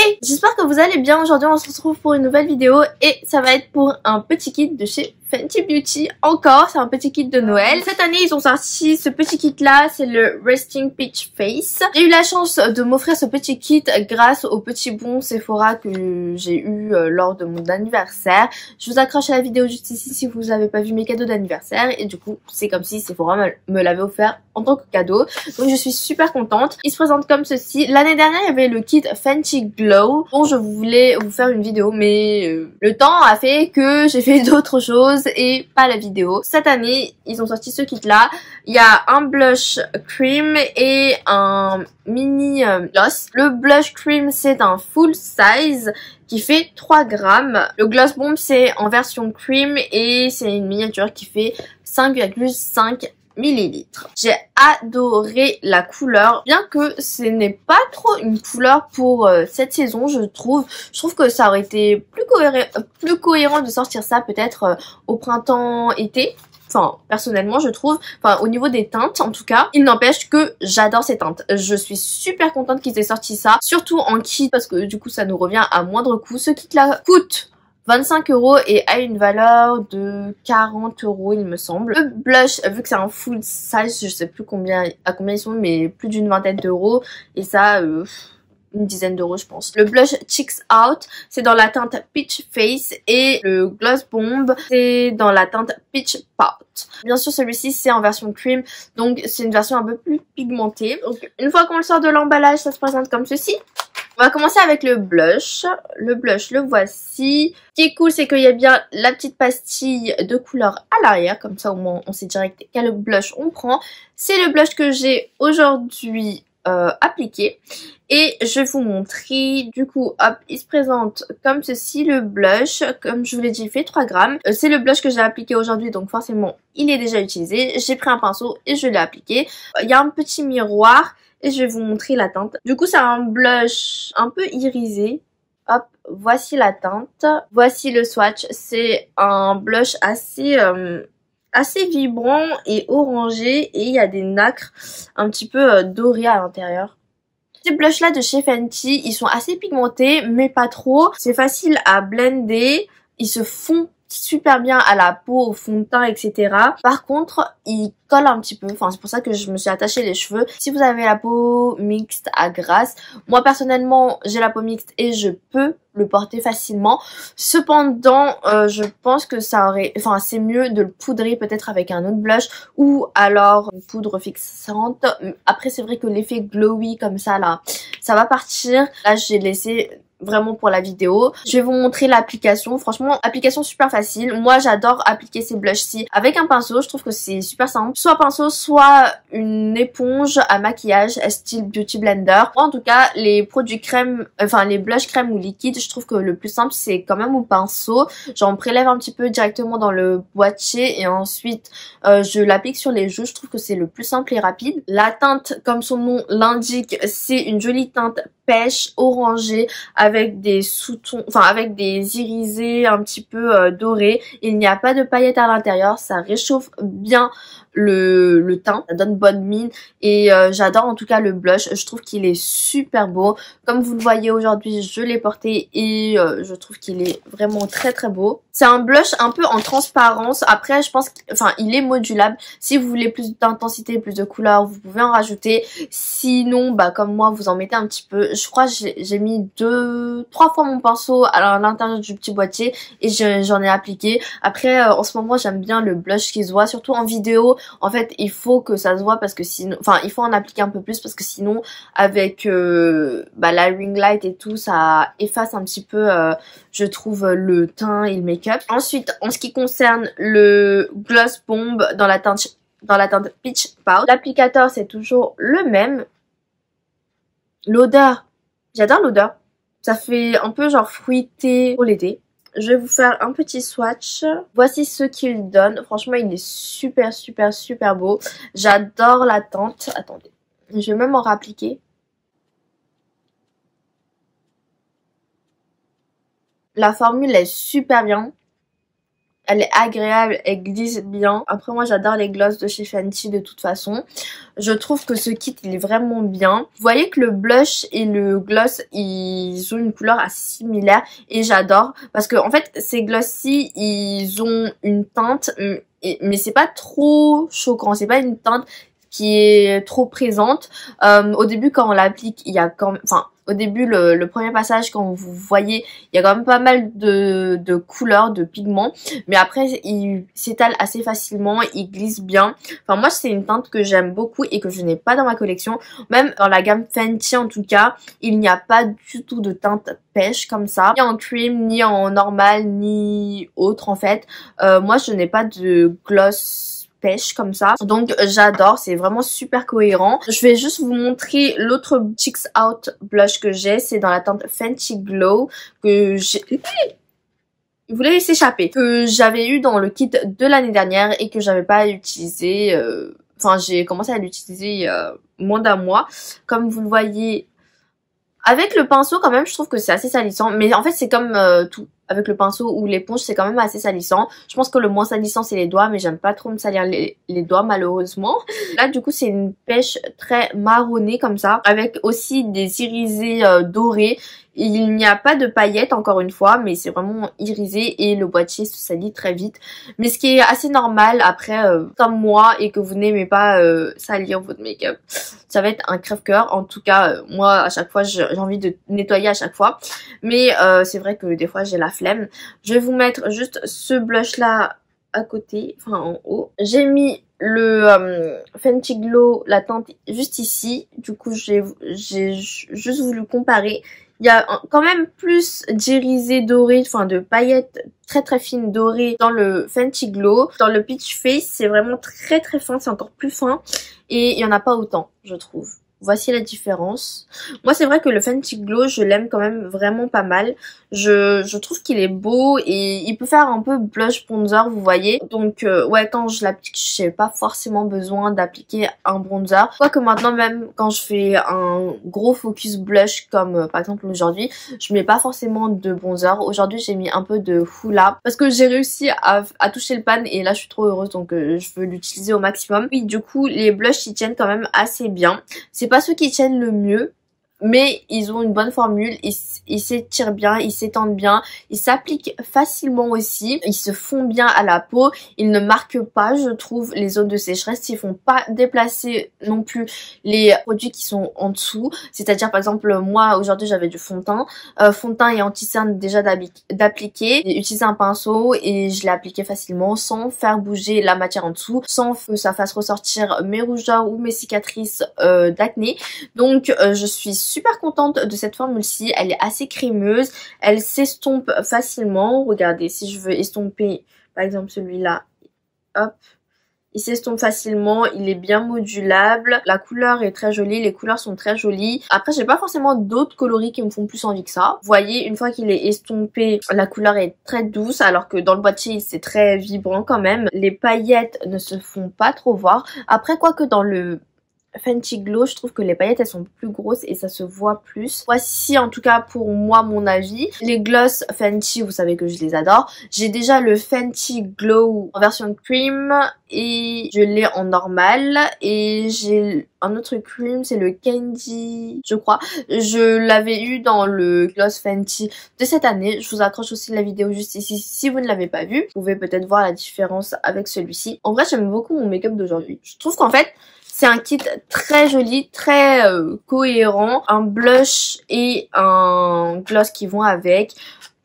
Hey, j'espère que vous allez bien. Aujourd'hui on se retrouve pour une nouvelle vidéo et ça va être pour un petit kit de chez Fenty Beauty. Encore, c'est un petit kit de Noël. Cette année ils ont sorti ce petit kit là, c'est le Resting Peach Face. J'ai eu la chance de m'offrir ce petit kit grâce au petit bon Sephora que j'ai eu lors de mon anniversaire. Je vous accroche à la vidéo juste ici si vous n'avez pas vu mes cadeaux d'anniversaire, et du coup c'est comme si Sephora me l'avait offert en tant que cadeau. Donc je suis super contente. Il se présente comme ceci. L'année dernière il y avait le kit Fenty Glow dont je voulais vous faire une vidéo, mais le temps a fait que j'ai fait d'autres choses et pas la vidéo. Cette année ils ont sorti ce kit là. Il y a un blush cream et un mini gloss. Le blush cream c'est un full size qui fait 3 grammes. Le gloss bomb c'est en version cream et c'est une miniature qui fait 5,5 millilitres. J'ai adoré la couleur, bien que ce n'est pas trop une couleur pour cette saison, je trouve. Je trouve que ça aurait été plus cohérent de sortir ça peut-être au printemps-été. Enfin, personnellement, je trouve, enfin, au niveau des teintes, en tout cas, il n'empêche que j'adore ces teintes. Je suis super contente qu'ils aient sorti ça, surtout en kit, parce que du coup, ça nous revient à moindre coût. Ce kit-là coûte 25 € et a une valeur de 40 € il me semble. Le blush, vu que c'est un full size, je sais plus à combien ils sont, mais plus d'une vingtaine d'euros. Et ça, une dizaine d'euros je pense. Le blush Cheeks Out, c'est dans la teinte Peach Face, et le Gloss Bomb, c'est dans la teinte Peach Pout. Bien sûr celui-ci c'est en version cream, donc c'est une version un peu plus pigmentée. Donc une fois qu'on le sort de l'emballage, ça se présente comme ceci. On va commencer avec le blush. Le blush, le voici. Ce qui est cool, c'est qu'il y a bien la petite pastille de couleur à l'arrière. Comme ça, au moins, on sait direct quel blush on prend. C'est le blush que j'ai aujourd'hui appliqué. Et je vais vous montrer. Du coup, hop, il se présente comme ceci. Le blush, comme je vous l'ai dit, il fait 3 grammes. C'est le blush que j'ai appliqué aujourd'hui, donc forcément, il est déjà utilisé. J'ai pris un pinceau et je l'ai appliqué. Il y a un petit miroir. Et je vais vous montrer la teinte. Du coup, c'est un blush un peu irisé. Hop, voici la teinte. Voici le swatch. C'est un blush assez vibrant et orangé. Et il y a des nacres un petit peu dorées à l'intérieur. Ces blushs là de chez Fenty, ils sont assez pigmentés, mais pas trop. C'est facile à blender. Ils se font super bien à la peau, au fond de teint, etc. Par contre, il colle un petit peu. Enfin, c'est pour ça que je me suis attachée les cheveux. Si vous avez la peau mixte à grasse, moi personnellement, j'ai la peau mixte et je peux le porter facilement. Cependant, je pense que ça aurait, enfin, c'est mieux de le poudrer peut-être avec un autre blush ou alors une poudre fixante. Après, c'est vrai que l'effet glowy comme ça là, ça va partir. Là, j'ai laissé vraiment pour la vidéo. Je vais vous montrer l'application. Franchement, application super facile. Moi, j'adore appliquer ces blushs-ci avec un pinceau. Je trouve que c'est super simple. Soit pinceau, soit une éponge à maquillage style Beauty Blender. Moi, en tout cas, les produits crème, enfin les blushs crème ou liquide, je trouve que le plus simple, c'est quand même au pinceau. J'en prélève un petit peu directement dans le boîtier et ensuite, je l'applique sur les joues. Je trouve que c'est le plus simple et rapide. La teinte, comme son nom l'indique, c'est une jolie teinte pêche orangée avec des sous-tons, enfin avec des irisés un petit peu dorés. Il n'y a pas de paillettes à l'intérieur, ça réchauffe bien le teint, ça donne bonne mine et j'adore en tout cas le blush. Je trouve qu'il est super beau. Comme vous le voyez aujourd'hui, je l'ai porté et je trouve qu'il est vraiment très très beau. C'est un blush un peu en transparence. Après, je pense enfin il est modulable. Si vous voulez plus d'intensité, plus de couleur, vous pouvez en rajouter. Sinon, bah comme moi, vous en mettez un petit peu. Je crois que j'ai mis 2-3 fois mon pinceau à l'intérieur du petit boîtier et j'en ai appliqué. Après, en ce moment, j'aime bien le blush qui se voit, surtout en vidéo. En fait, il faut que ça se voit parce que sinon, enfin, il faut en appliquer un peu plus parce que sinon, avec la ring light et tout, ça efface un petit peu, je trouve, le teint et le make-up. Ensuite, en ce qui concerne le gloss bomb dans la teinte Peach Pout, l'applicateur c'est toujours le même. L'odeur, j'adore l'odeur. Ça fait un peu genre fruité pour l'été. Je vais vous faire un petit swatch. Voici ce qu'il donne. Franchement, il est super, super, super beau. J'adore la teinte. Attendez, je vais même en réappliquer. La formule est super bien. Elle est agréable, elle glisse bien. Après moi j'adore les glosses de chez Fenty de toute façon. Je trouve que ce kit il est vraiment bien. Vous voyez que le blush et le gloss ils ont une couleur assez similaire et j'adore. Parce que en fait ces gloss-ci ils ont une teinte mais c'est pas trop choquant. C'est pas une teinte qui est trop présente. Au début quand on l'applique il y a quand même... Enfin au début le premier passage quand vous voyez il y a quand même pas mal de couleurs, de pigments. Mais après il s'étale assez facilement, il glisse bien. Enfin moi c'est une teinte que j'aime beaucoup et que je n'ai pas dans ma collection. Même dans la gamme Fenty en tout cas, il n'y a pas du tout de teinte pêche comme ça. Ni en cream, ni en normal, ni autre en fait. Moi je n'ai pas de gloss pêche comme ça, donc j'adore, c'est vraiment super cohérent. Je vais juste vous montrer l'autre Cheeks Out blush que j'ai, c'est dans la teinte Fenty Glow que j'ai... Vous l'avez laissé échapper, que j'avais eu dans le kit de l'année dernière et que j'avais pas utilisé, enfin j'ai commencé à l'utiliser il y a moins d'un mois. Comme vous le voyez, avec le pinceau quand même je trouve que c'est assez salissant, mais en fait c'est comme tout. Avec le pinceau ou l'éponge c'est quand même assez salissant. Je pense que le moins salissant c'est les doigts, mais j'aime pas trop me salir les doigts malheureusement. Là du coup c'est une pêche très marronnée comme ça, avec aussi des irisés dorés. Il n'y a pas de paillettes encore une fois, mais c'est vraiment irisé et le boîtier se salit très vite. Mais ce qui est assez normal après, comme moi et que vous n'aimez pas salir votre make-up, ça va être un crève-cœur. En tout cas, moi à chaque fois j'ai envie de nettoyer à chaque fois. Mais c'est vrai que des fois j'ai la flemme. Je vais vous mettre juste ce blush là à côté, enfin en haut. J'ai mis le Fenty Glow, la teinte juste ici. Du coup j'ai juste voulu comparer. Il y a quand même plus d'irisés dorés, enfin de paillettes très fines dorées dans le Fenty Glow. Dans le Peach Face, c'est vraiment très fin, c'est encore plus fin. Et il n'y en a pas autant, je trouve. Voici la différence. Moi, c'est vrai que le Fenty Glow, je l'aime quand même vraiment pas mal. Je trouve qu'il est beau et il peut faire un peu blush bronzer, vous voyez. Donc, ouais, quand je l'applique, j'ai pas forcément besoin d'appliquer un bronzer. Quoique maintenant, même quand je fais un gros focus blush, comme par exemple aujourd'hui, je mets pas forcément de bronzer. Aujourd'hui, j'ai mis un peu de Hoola parce que j'ai réussi à toucher le pan et là, je suis trop heureuse. Donc, je veux l'utiliser au maximum. Oui, du coup, les blushs, ils tiennent quand même assez bien. C'est pas ceux qui tiennent le mieux, mais ils ont une bonne formule, ils s'étirent bien, ils s'étendent bien, ils s'appliquent facilement aussi, ils se font bien à la peau, ils ne marquent pas, je trouve, les zones de sécheresse, ils font pas déplacer non plus les produits qui sont en dessous, c'est-à-dire par exemple moi aujourd'hui j'avais du fond de teint et anti-cerne déjà d'appliquer, j'ai utilisé un pinceau et je l'ai appliqué facilement sans faire bouger la matière en dessous, sans que ça fasse ressortir mes rougeurs ou mes cicatrices d'acné. Donc je suis super contente de cette formule-ci, elle est assez crémeuse, elle s'estompe facilement. Regardez, si je veux estomper par exemple celui-là, hop, il s'estompe facilement, il est bien modulable, la couleur est très jolie, les couleurs sont très jolies. Après j'ai pas forcément d'autres coloris qui me font plus envie que ça. Vous voyez, une fois qu'il est estompé, la couleur est très douce alors que dans le boîtier c'est très vibrant quand même. Les paillettes ne se font pas trop voir. Après quoique dans le Fenty Glow, je trouve que les paillettes elles sont plus grosses et ça se voit plus. Voici en tout cas pour moi mon avis. Les gloss Fenty, vous savez que je les adore. J'ai déjà le Fenty Glow en version cream et je l'ai en normal. Et j'ai un autre cream, c'est le Candy, je crois. Je l'avais eu dans le gloss Fenty de cette année. Je vous accroche aussi la vidéo juste ici si vous ne l'avez pas vu. Vous pouvez peut-être voir la différence avec celui-ci. En vrai j'aime beaucoup mon make-up d'aujourd'hui. Je trouve qu'en fait c'est un kit très joli, très cohérent. Un blush et un gloss qui vont avec.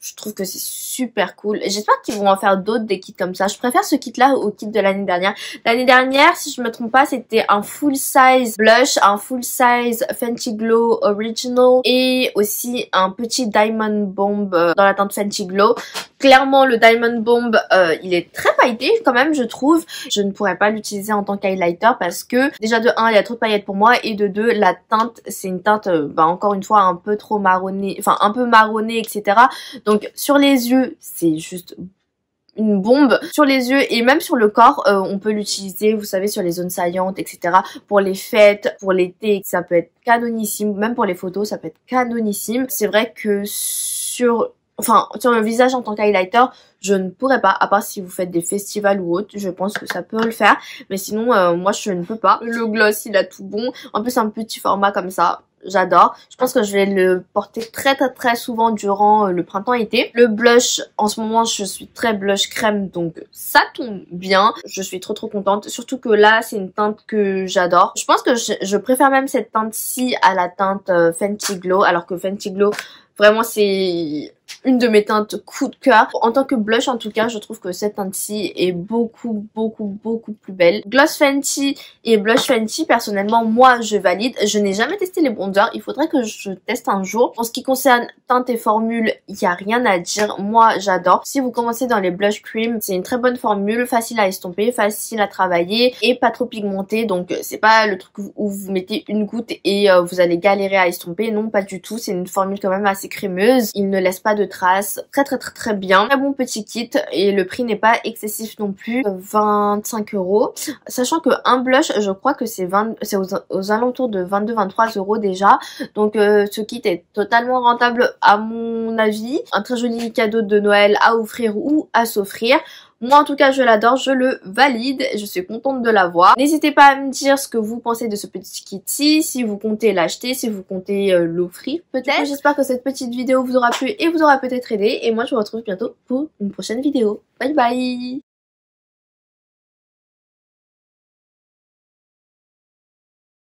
Je trouve que c'est super cool. J'espère qu'ils vont en faire d'autres des kits comme ça. Je préfère ce kit là au kit de l'année dernière. L'année dernière, si je me trompe pas, c'était un full size blush, un full size Fenty Glow Original et aussi un petit Diamond Bomb dans la teinte Fenty Glow. Clairement, le Diamond Bomb, il est très pailleté quand même, je trouve. Je ne pourrais pas l'utiliser en tant qu'highlighter parce que déjà de 1, il y a trop de paillettes pour moi et de 2, la teinte, c'est une teinte, encore une fois, un peu trop marronnée, enfin un peu marronnée, etc. Donc sur les yeux, c'est juste une bombe. Sur les yeux et même sur le corps, on peut l'utiliser, vous savez, sur les zones saillantes, etc. Pour les fêtes, pour l'été, ça peut être canonissime. Même pour les photos, ça peut être canonissime. C'est vrai que sur enfin sur le visage en tant qu'highlighter, je ne pourrais pas, à part si vous faites des festivals ou autre, je pense que ça peut le faire, mais sinon moi je ne peux pas. Le gloss il a tout bon, en plus un petit format comme ça, j'adore. Je pense que je vais le porter très souvent durant le printemps-été. Le blush, en ce moment je suis très blush crème, donc ça tombe bien. Je suis trop contente, surtout que là c'est une teinte que j'adore. Je pense que je préfère même cette teinte-ci à la teinte Fenty Glow, alors que Fenty Glow vraiment c'est une de mes teintes coup de cœur. En tant que blush en tout cas, je trouve que cette teinte-ci est beaucoup plus belle. Gloss Fenty et blush Fenty, personnellement moi je valide. Je n'ai jamais testé les bronzers, il faudrait que je teste un jour. En ce qui concerne teinte et formule, il n'y a rien à dire, moi j'adore. Si vous commencez dans les blush cream, c'est une très bonne formule, facile à estomper, facile à travailler et pas trop pigmentée, donc c'est pas le truc où vous mettez une goutte et vous allez galérer à estomper, non pas du tout. C'est une formule quand même assez crémeuse, il ne laisse pas de traces, très bien. Très bon petit kit et le prix n'est pas excessif non plus, 25 €. Sachant que un blush, je crois que c'est aux alentours de 22-23 € déjà. Donc ce kit est totalement rentable à mon avis. Un très joli cadeau de Noël à offrir ou à s'offrir. Moi en tout cas je l'adore, je le valide, je suis contente de l'avoir. N'hésitez pas à me dire ce que vous pensez de ce petit kit-ci, si vous comptez l'acheter, si vous comptez l'offrir peut-être. J'espère que cette petite vidéo vous aura plu et vous aura peut-être aidé. Et moi je vous retrouve bientôt pour une prochaine vidéo. Bye bye!